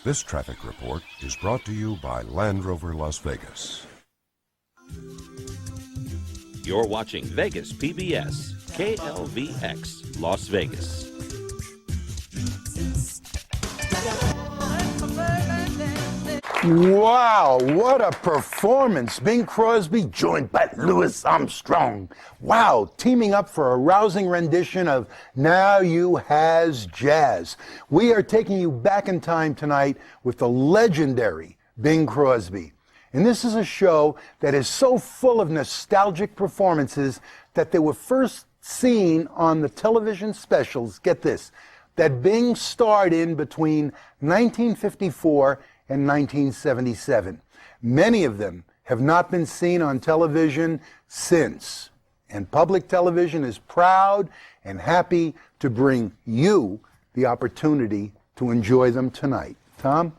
This traffic report is brought to you by Land Rover Las Vegas. You're watching Vegas PBS, KLVX Las Vegas. Wow, what a performance. Bing Crosby joined by Louis Armstrong. Wow, teaming up for a rousing rendition of Now You Has Jazz. We are taking you back in time tonight with the legendary Bing Crosby. And this is a show that is so full of nostalgic performances that they were first seen on the television specials, get this, that Bing starred in between 1954 and 1977. Many of them have not been seen on television since. And public television is proud and happy to bring you the opportunity to enjoy them tonight. Tom?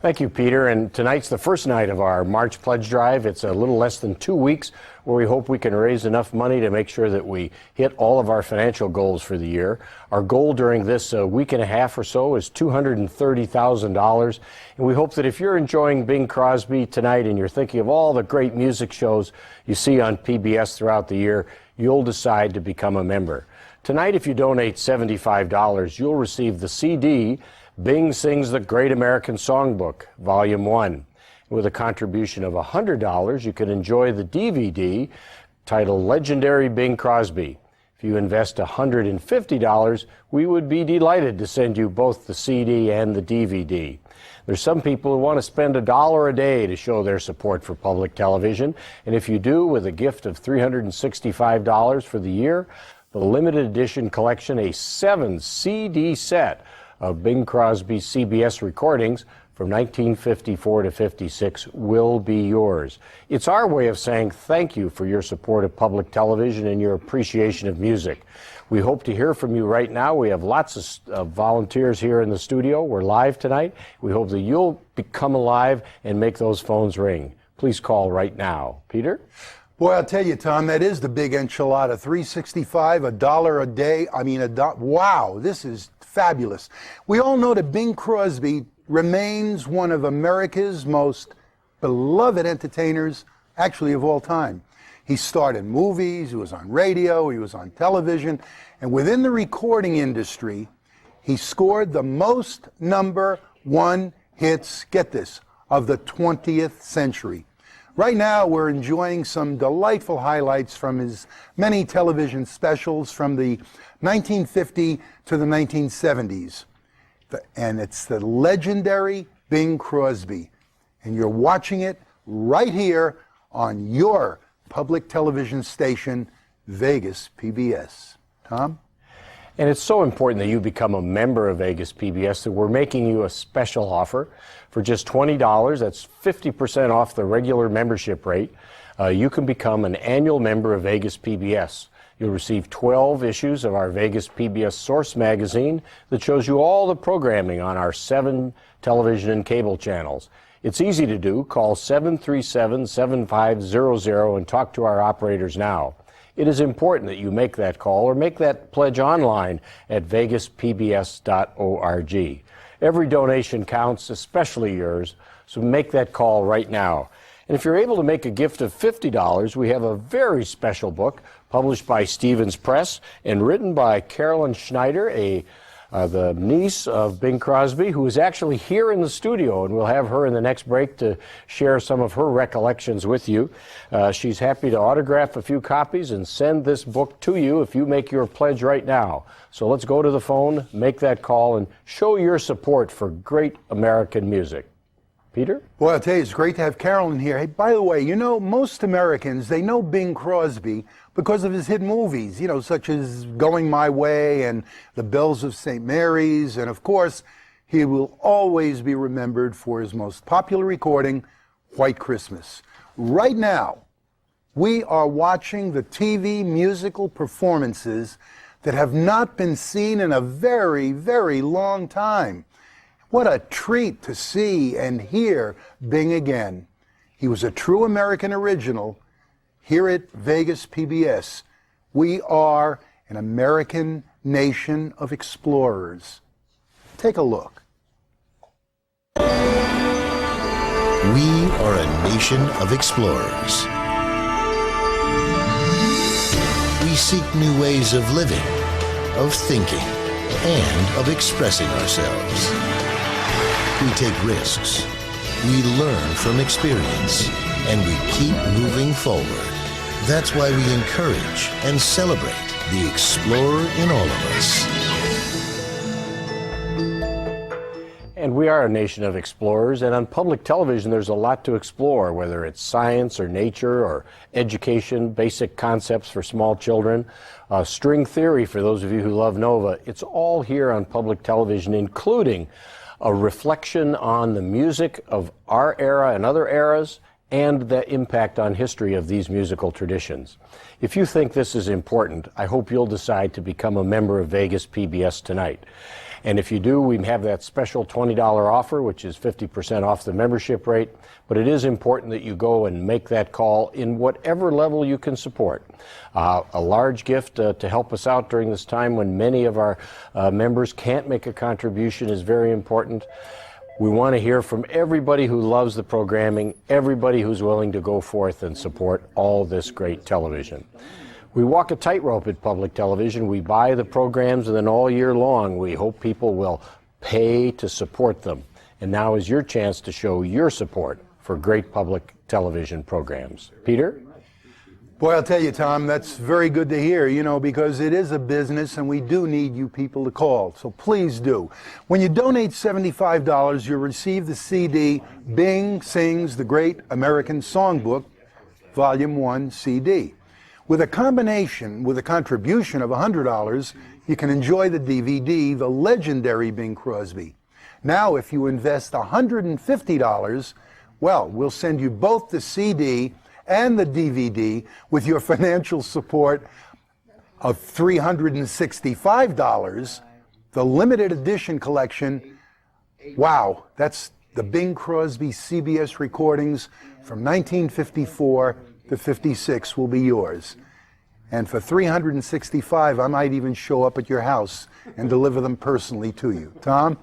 Thank you, Peter. And tonight's the first night of our March Pledge Drive. It's a little less than 2 weeks where we hope we can raise enough money to make sure that we hit all of our financial goals for the year. Our goal during this week and a half or so is $230,000. And we hope that if you're enjoying Bing Crosby tonight and you're thinking of all the great music shows you see on PBS throughout the year, you'll decide to become a member. Tonight, if you donate $75, you'll receive the CD Bing Sings the Great American Songbook, Volume 1. With a contribution of $100, you can enjoy the DVD titled Legendary Bing Crosby. If you invest $150, we would be delighted to send you both the CD and the DVD. There's some people who want to spend $1 a day to show their support for public television, and if you do, with a gift of $365 for the year, the limited edition collection, a 7-CD set of Bing Crosby's CBS recordings from 1954 to 56 will be yours. It's our way of saying thank you for your support of public television and your appreciation of music. We hope to hear from you right now. We have lots of volunteers here in the studio. We're live tonight. We hope that you'll become alive and make those phones ring. Please call right now. Peter? Boy, I'll tell you, Tom, that is the big enchilada. $365, $1 a day. I mean, wow, this is fabulous. We all know that Bing Crosby remains one of America's most beloved entertainers, actually of all time. He starred in movies, he was on radio, he was on television, and within the recording industry, he scored the most #1 hits, get this, of the 20th century. Right now, we're enjoying some delightful highlights from his many television specials from the 1950 to the 1970s. And it's the legendary Bing Crosby. And you're watching it right here on your public television station, Vegas PBS. Tom? And it's so important that you become a member of Vegas PBS that we're making you a special offer for just $20. That's 50% off the regular membership rate. You can become an annual member of Vegas PBS. You'll receive 12 issues of our Vegas PBS Source magazine that shows you all the programming on our 7 television and cable channels. It's easy to do. Call 737-7500 and talk to our operators now. It is important that you make that call or make that pledge online at vegaspbs.org. Every donation counts, especially yours, so make that call right now. And if you're able to make a gift of $50, we have a very special book published by Stevens Press and written by Carolyn Schneider, the niece of Bing Crosby, who is actually here in the studio, and we'll have her in the next break to share some of her recollections with you. She's happy to autograph a few copies and send this book to you if you make your pledge right now. So let's go to the phone, make that call, and show your support for great American music. Peter? Well, I'll tell you, it's great to have Carolyn here. Hey, by the way, you know, most Americans, they know Bing Crosby because of his hit movies, you know, such as Going My Way and The Bells of St. Mary's. And of course, he will always be remembered for his most popular recording, White Christmas. Right now, we are watching the TV musical performances that have not been seen in a very, very long time. What a treat to see and hear Bing again. He was a true American original. Here at Vegas PBS, we are an American nation of explorers. Take a look. We are a nation of explorers. We seek new ways of living, of thinking, and of expressing ourselves. We take risks. We learn from experience, and we keep moving forward. That's why we encourage and celebrate the explorer in all of us. And we are a nation of explorers, and on public television there's a lot to explore, whether it's science or nature or education, basic concepts for small children, string theory for those of you who love Nova. It's all here on public television, including a reflection on the music of our era and other eras, and the impact on history of these musical traditions. If you think this is important, I hope you'll decide to become a member of Vegas PBS tonight. And if you do, we have that special $20 offer, which is 50% off the membership rate. But it is important that you go and make that call in whatever level you can support. A large gift to help us out during this time when many of our members can't make a contribution is very important. We want to hear from everybody who loves the programming, everybody who's willing to go forth and support all this great television. We walk a tightrope at public television. We buy the programs, and then all year long we hope people will pay to support them. And now is your chance to show your support for great public television programs. Peter? Boy, I'll tell you, Tom, that's very good to hear, you know, because it is a business and we do need you people to call. So please do. When you donate $75, you'll receive the CD, Bing Sings the Great American Songbook, Volume 1 CD. With a contribution of $100, you can enjoy the DVD, The Legendary Bing Crosby. Now, if you invest $150, well, we'll send you both the CD and the DVD with your financial support of $365. The limited edition collection, wow, that's the Bing Crosby CBS recordings from 1954 to 56 will be yours. And for $365, I might even show up at your house and deliver them personally to you. Tom?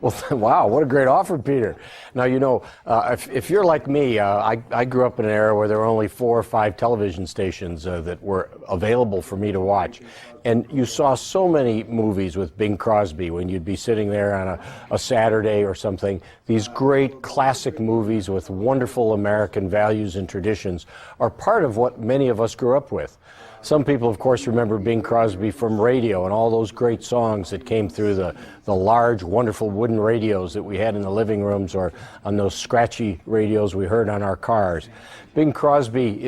Well, wow, what a great offer, Peter. Now, you know, if you're like me, I grew up in an era where there were only 4 or 5 television stations that were available for me to watch. And you saw so many movies with Bing Crosby when you'd be sitting there on a Saturday or something. These great classic movies with wonderful American values and traditions are part of what many of us grew up with. Some people, of course, remember Bing Crosby from radio and all those great songs that came through the large, wonderful wooden radios that we had in the living rooms or on those scratchy radios we heard on our cars. If Bing Crosby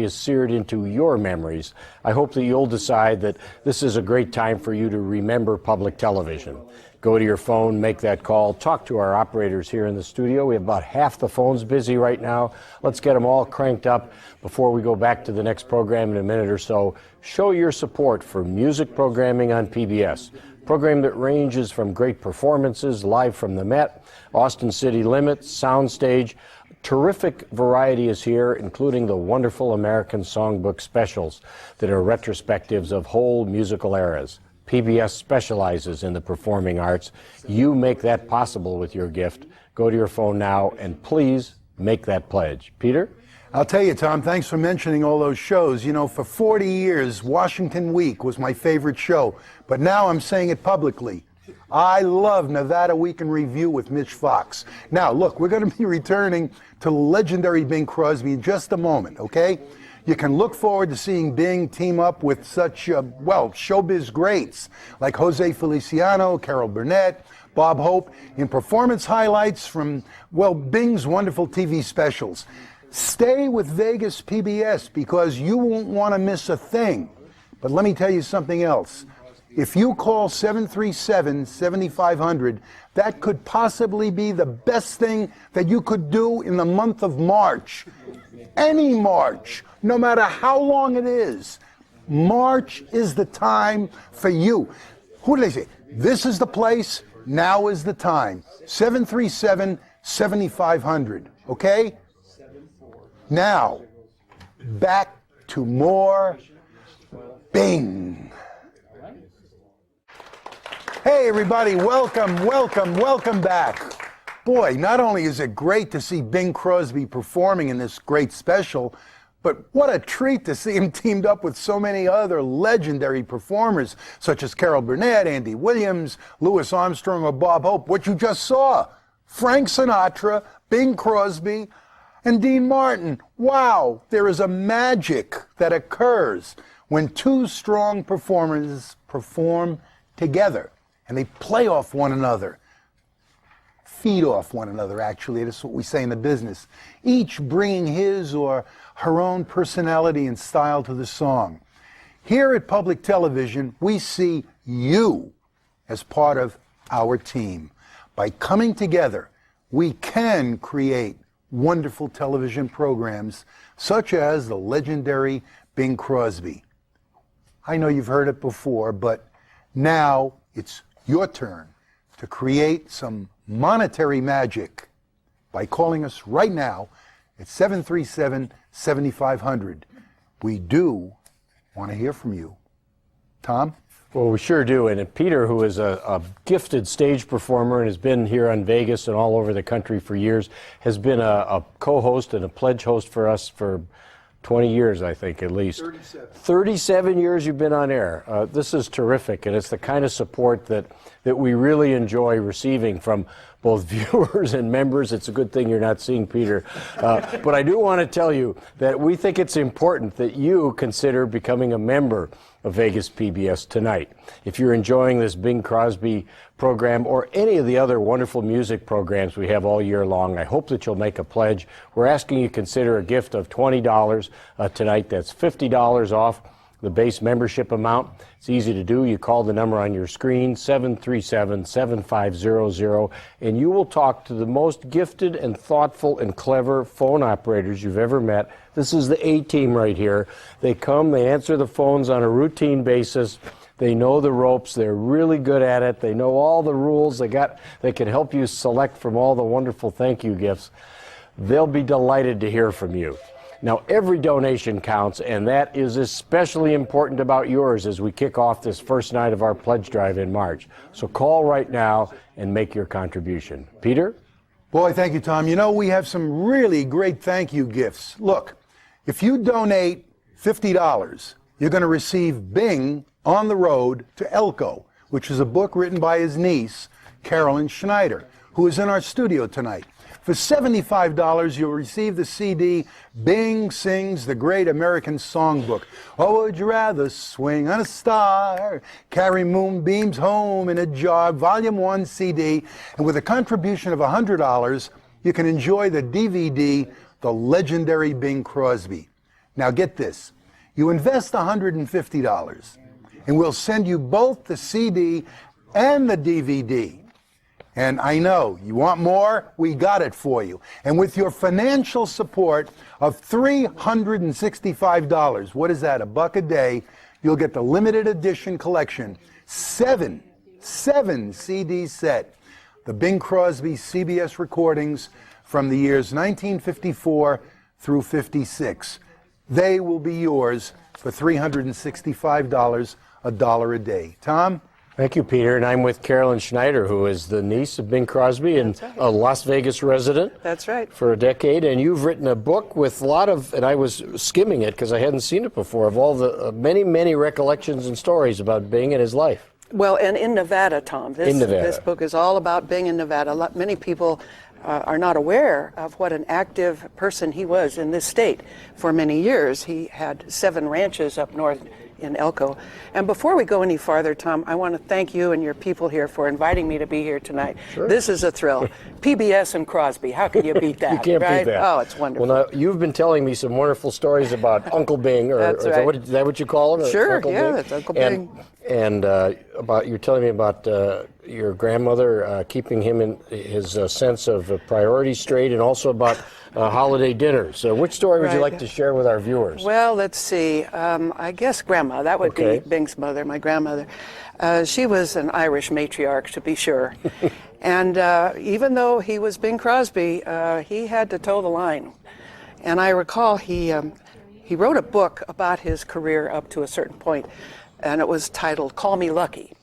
is seared into your memories, I hope that you'll decide that this is a great time for you to remember public television. Go to your phone, make that call, talk to our operators here in the studio. We have about half the phones busy right now. Let's get them all cranked up before we go back to the next program in a minute or so. Show your support for music programming on PBS. Program that ranges from great performances live from the Met, Austin City Limits, Soundstage. Terrific variety is here, including the wonderful American Songbook specials that are retrospectives of whole musical eras. PBS specializes in the performing arts. You make that possible with your gift. Go to your phone now and please make that pledge. Peter? I'll tell you, Tom, thanks for mentioning all those shows. You know, for 40 years, Washington Week was my favorite show, but now I'm saying it publicly. I love Nevada Week in Review with Mitch Fox. Now, look, we're going to be returning to Legendary Bing Crosby in just a moment, okay? You can look forward to seeing Bing team up with such, showbiz greats like Jose Feliciano, Carol Burnett, Bob Hope in performance highlights from, Bing's wonderful TV specials. Stay with Vegas PBS because you won't want to miss a thing. But let me tell you something else. If you call 737-7500, that could possibly be the best thing that you could do in the month of March. Any March, no matter how long it is. March is the time for you. Who do they say? This is the place, now is the time. 737-7500, okay? Now, back to more Bing. Hey everybody, welcome back. Boy, not only is it great to see Bing Crosby performing in this great special, but what a treat to see him teamed up with so many other legendary performers, such as Carol Burnett, Andy Williams, Louis Armstrong, or Bob Hope. What you just saw, Frank Sinatra, Bing Crosby, and Dean Martin. Wow, there is a magic that occurs when two strong performers perform together, and they play off one another. Feed off one another, actually. That's what we say in the business. Each bringing his or her own personality and style to the song. Here at Public Television, we see you as part of our team. By coming together, we can create wonderful television programs such as the legendary Bing Crosby. I know you've heard it before, but now it's your turn to create some monetary magic by calling us right now at 737-7500. We do want to hear from you. Tom? Well, we sure do. And Peter, who is a gifted stage performer and has been here on Vegas and all over the country for years, has been a co-host and a pledge host for us for 20 years, I think, at least. 37. 37 years you've been on air. This is terrific, and it's the kind of support that we really enjoy receiving from both viewers and members. It's a good thing you're not seeing Peter. But I do want to tell you that we think it's important that you consider becoming a member of Vegas PBS tonight. If you're enjoying this Bing Crosby program or any of the other wonderful music programs we have all year long, I hope that you'll make a pledge. We're asking you to consider a gift of $20 tonight. That's $50 off the base membership amount. It's easy to do. You call the number on your screen, 737-7500, and you will talk to the most gifted and thoughtful and clever phone operators you've ever met. This is the A-team right here. They come, they answer the phones on a routine basis. They know the ropes. They're really good at it. They know all the rules. They can help you select from all the wonderful thank you gifts. They'll be delighted to hear from you. Now, every donation counts, and that is especially important about yours as we kick off this first night of our pledge drive in March. So call right now and make your contribution. Peter? Boy, thank you, Tom. You know, we have some really great thank you gifts. Look, if you donate $50, you're going to receive Bing on the Road to Elko, which is a book written by his niece, Carolyn Schneider, who is in our studio tonight. For $75, you'll receive the CD, Bing Sings the Great American Songbook. Oh, would you rather swing on a star, carry moonbeams home in a jar, Volume 1 CD, and with a contribution of $100, you can enjoy the DVD, The Legendary Bing Crosby. Now get this, you invest $150, and we'll send you both the CD and the DVD. And I know, you want more? We got it for you. And with your financial support of $365, what is that, $1 a day, you'll get the limited edition collection, seven CD set, the Bing Crosby CBS recordings from the years 1954 through 56. They will be yours for $365, $1 a day. Tom? Thank you, Peter. And I'm with Carolyn Schneider, who is the niece of Bing Crosby and a Las Vegas resident. That's right. For a decade. And you've written a book with a lot of, and I was skimming it because I hadn't seen it before, of all the many, many recollections and stories about Bing and his life. Well, and in Nevada, Tom. This book is all about Bing in Nevada. Many people are not aware of what an active person he was in this state for many years. He had 7 ranches up north in Elko. And before we go any farther, Tom, I want to thank you and your people here for inviting me to be here tonight. Sure. This is a thrill. PBS and Crosby, how can you beat that? You can't beat that. Oh, it's wonderful. Well, now, you've been telling me some wonderful stories about Uncle Bing, That's right. Is that what you call him? Sure, Uncle yeah, Bing? it's Uncle Bing. And you're telling me about your grandmother keeping him in his sense of priorities straight, and also about holiday dinners. So which story would you like to share with our viewers? Well, let's see. I guess Grandma. That would be Bing's mother, my grandmother. She was an Irish matriarch, to be sure. And even though he was Bing Crosby, he had to toe the line. And I recall he wrote a book about his career up to a certain point, and it was titled Call Me Lucky.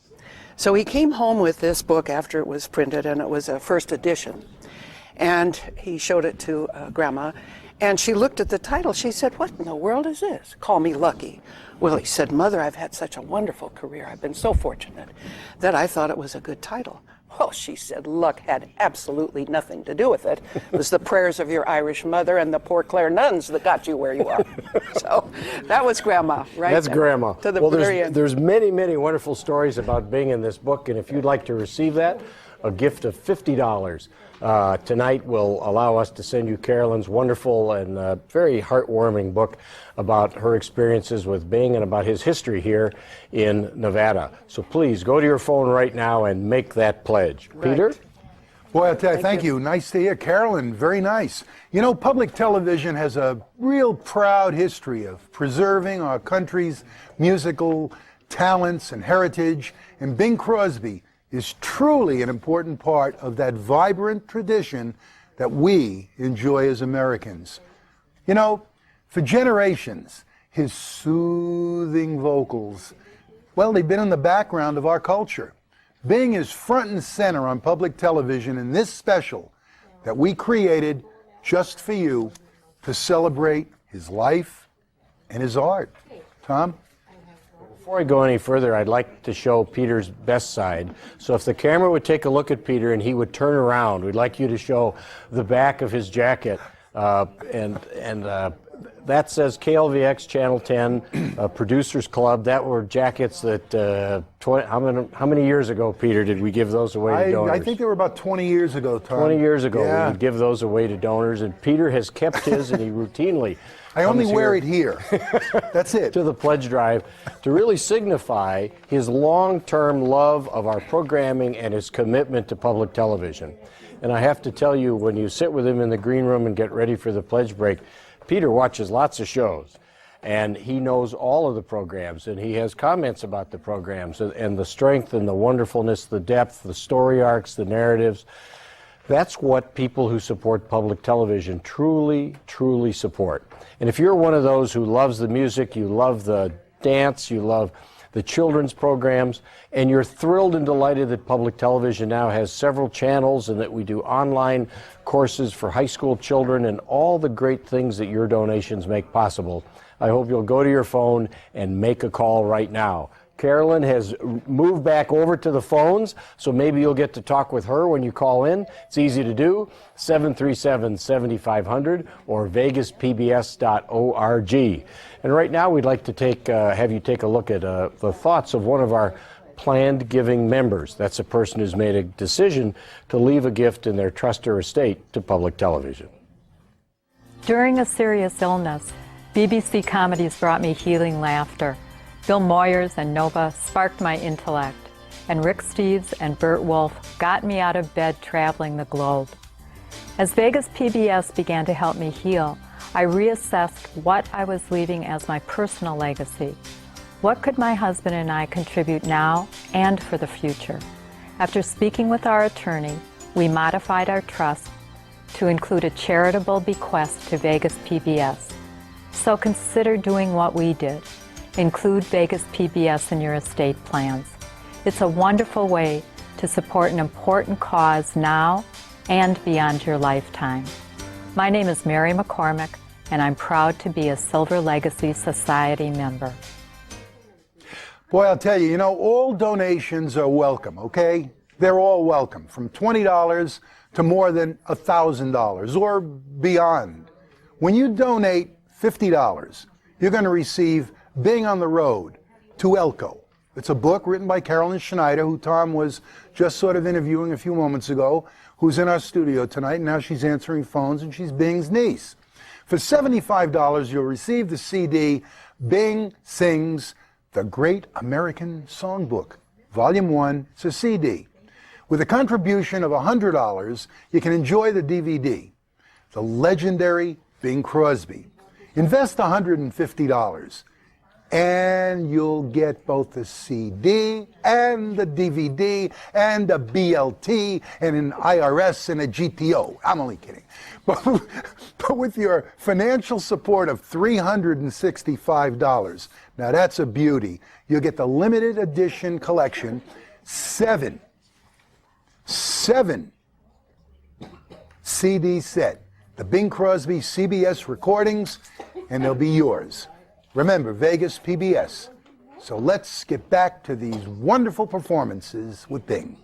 So he came home with this book after it was printed, and it was a first edition. And he showed it to Grandma, and she looked at the title. She said, "What in the world is this? Call Me Lucky." Well, he said, "Mother, I've had such a wonderful career. I've been so fortunate that I thought it was a good title." Well, she said, luck had absolutely nothing to do with it. It was the prayers of your Irish mother and the Poor Clare nuns that got you where you are. So that was Grandma, right? That's Grandma. To the well, very end. there's many, many wonderful stories about Bing in this book, and if you'd like to receive that, a gift of $50 tonight will allow us to send you Carolyn's wonderful and very heartwarming book about her experiences with Bing and about his history here in Nevada. So please go to your phone right now and make that pledge. Right. Peter? Boy, I'll tell you, thank you. Nice to hear. Carolyn, very nice. You know, public television has a real proud history of preserving our country's musical talents and heritage, and Bing Crosby is truly an important part of that vibrant tradition that we enjoy as Americans. You know, for generations, his soothing vocals, well, they've been in the background of our culture. Bing is front and center on public television in this special that we created just for you to celebrate his life and his art. Tom? Before I go any further, I'd like to show Peter's best side. So if the camera would take a look at Peter and he would turn around, we'd like you to show the back of his jacket. That says KLVX Channel 10, Producers Club. That were jackets that, how many years ago, Peter, did we give those away to donors? I think they were about 20 years ago, Tom. 20 years ago, yeah. we would give those away to donors, and Peter has kept his, and he routinely I only wear it here. That's it. To the pledge drive to really signify his long-term love of our programming and his commitment to public television. And I have to tell you, when you sit with him in the green room and get ready for the pledge break, Peter watches lots of shows, and he knows all of the programs, and he has comments about the programs and the strength and the wonderfulness, the depth, the story arcs, the narratives. That's what people who support public television truly, truly support. And if you're one of those who loves the music, you love the dance, you love the children's programs, and you're thrilled and delighted that public television now has several channels and that we do online courses for high school children and all the great things that your donations make possible, I hope you'll go to your phone and make a call right now. Carolyn has moved back over to the phones, so maybe you'll get to talk with her when you call in. It's easy to do, 737-7500 or vegaspbs.org. And right now we'd like to have you take a look at the thoughts of one of our planned giving members. That's a person who's made a decision to leave a gift in their trust or estate to public television. During a serious illness, BBC comedies brought me healing laughter. Bill Moyers and Nova sparked my intellect, and Rick Steves and Burt Wolfe got me out of bed traveling the globe. As Vegas PBS began to help me heal, I reassessed what I was leaving as my personal legacy. What could my husband and I contribute now and for the future? After speaking with our attorney, we modified our trust to include a charitable bequest to Vegas PBS. So consider doing what we did. Include Vegas PBS in your estate plans. It's a wonderful way to support an important cause now and beyond your lifetime. My name is Mary McCormick, and I'm proud to be a Silver Legacy Society member. Boy, I'll tell you, all donations are welcome, okay? They're all welcome, from $20 to more than $1,000 or beyond. When you donate $50, you're going to receive Bing on the Road to Elko. It's a book written by Carolyn Schneider, who Tom was just sort of interviewing a few moments ago, who's in our studio tonight. And now she's answering phones, and she's Bing's niece. For $75, you'll receive the CD, Bing Sings The Great American Songbook, Volume 1. It's a CD. With a contribution of $100, you can enjoy the DVD, The Legendary Bing Crosby. Invest $150. And you'll get both the CD and the DVD and a BLT and an IRS and a GTO. I'm only kidding. But with your financial support of $365, now that's a beauty. You'll get the limited edition collection, seven CD set. The Bing Crosby CBS recordings, and they'll be yours. Remember, Vegas PBS. So let's get back to these wonderful performances with Bing.